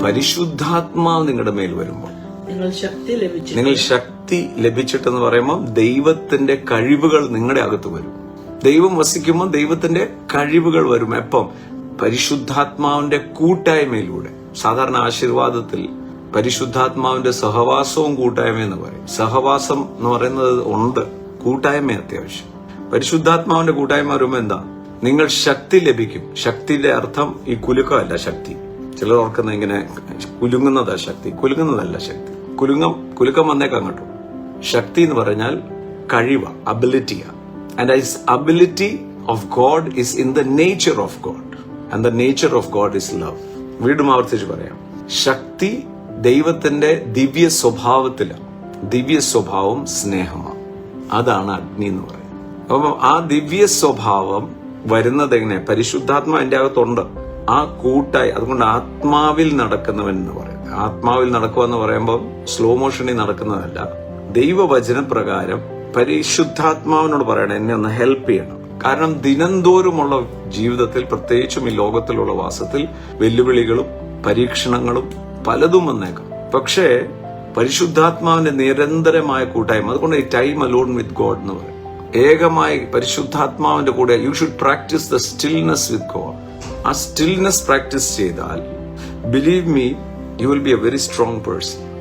പരിശുദ്ധാത്മാവ് നിങ്ങളുടെ മേൽ വരുമ്പോൾ നിങ്ങൾ ശക്തി ലഭിച്ചിട്ടെന്ന് പറയുമ്പോൾ ദൈവത്തിന്റെ കഴിവുകൾ നിങ്ങളുടെ അകത്ത് വരും. ദൈവം വസിക്കുമ്പോൾ ദൈവത്തിന്റെ കഴിവുകൾ വരും. എപ്പം? പരിശുദ്ധാത്മാവിന്റെ കൂട്ടായ്മയിലൂടെ. സാധാരണ ആശീർവാദത്തിൽ പരിശുദ്ധാത്മാവിന്റെ സഹവാസവും കൂട്ടായ്മ എന്ന് പറയും. സഹവാസം എന്ന് പറയുന്നത് ഉണ്ട്, കൂട്ടായ്മ അത്യാവശ്യം. പരിശുദ്ധാത്മാവിന്റെ കൂട്ടായ്മ വരുമ്പോൾ എന്താ? നിങ്ങൾ ശക്തി ലഭിക്കും. ശക്തിയുടെ അർത്ഥം ഈ കുലുക്കമല്ല ശക്തി. ചിലർ ഓർക്കുന്ന ഇങ്ങനെ കുലുങ്ങുന്നതാ ശക്തി. കുലുങ്ങുന്നതല്ല ശക്തി. കുലുക്കം വന്നേക്കാം കേട്ടോ. ശക്തി എന്ന് പറഞ്ഞാൽ കഴിവ്, അബിലിറ്റിയാ. And this ability of God is in the nature of God. And the nature of God is love. വീണ്ടും ആവർത്തിച്ച് പറയാം. ശക്തി ദൈവത്തിന്റെ ദിവ്യ സ്വഭാവത്തിലാണ്. ദിവ്യ സ്വഭാവം സ്നേഹമാണ്. അതാണ് അഗ്നി എന്ന് പറയുന്നത്. അപ്പം ആ ദിവ്യ സ്വഭാവം വരുന്നത് എങ്ങനെ? പരിശുദ്ധാത്മാ എന്റെ അകത്തുണ്ട്. ആ കൂട്ടായി. അതുകൊണ്ട് ആത്മാവിൽ നടക്കുന്നവൻ എന്ന് പറയും. ആത്മാവിൽ നടക്കുക എന്ന് പറയുമ്പോൾ സ്ലോ മോഷനിൽ നടക്കുന്നതല്ല. ദൈവവചനപ്രകാരം പരിശുദ്ധാത്മാവിനോട് പറയണം, എന്നെ ഒന്ന് ഹെൽപ്പ് ചെയ്യണം. കാരണം ദിനംതോറുമുള്ള ജീവിതത്തിൽ, പ്രത്യേകിച്ചും ഈ ലോകത്തിലുള്ള വാസത്തിൽ വെല്ലുവിളികളും പരീക്ഷണങ്ങളും പലതും വന്നേക്കാം. പക്ഷേ പരിശുദ്ധാത്മാവിന്റെ നിരന്തരമായ കൂട്ടായ്മ. അതുകൊണ്ട് ഈ ടൈം അലോൺ വിത്ത് ഗോഡ് എന്ന് പറയും. ഏകമായി പരിശുദ്ധാത്മാവിന്റെ കൂടെ you should practice the stillness with God. ആ സ്റ്റിൽനെസ് പ്രാക്ടീസ് ചെയ്താൽ, believe me, you will be A very strong person.